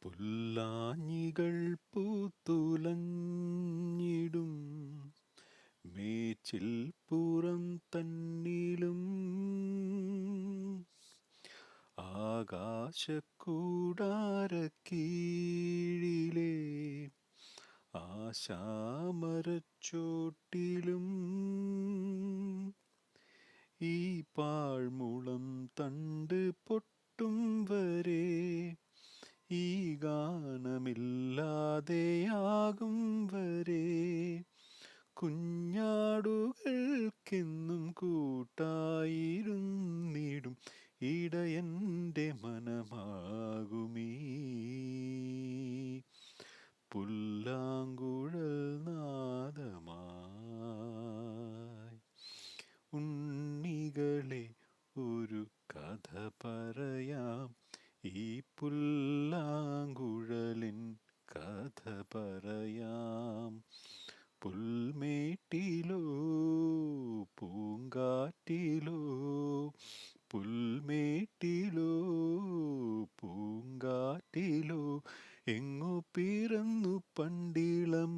പുല്ലാഞ്ഞികൾ പൂത്തുലഞ്ഞിടും മേച്ചിൽ പുറം തന്നിലും ആകാശക്കൂടാരക്കീഴിലെ ആശാമരച്ചോട്ടിലും ഈ പാഴ്മുളം തണ്ട് പൊട്ടും വരെ ഈ ഗാനമില്ലാതെയാകും വരെ കുഞ്ഞാടുകൾക്കെന്നും കൂട്ടായിരുന്നിടും ഇടയൻ്റെ മനമാകുമീ പുല്ലാങ്കുഴൽ നാദമായി. ഉണ്ണികളെ ഒരു കഥ പറയാം, ഈ പുല്ലാങ്കുഴലിൻ കഥ പറയാം. പുൽമേട്ടിലോ പൂങ്കാറ്റിലോ, പുൽമേട്ടിലോ പൂങ്കാറ്റിലോ, എങ്ങു പിറന്നു പണ്ടിളം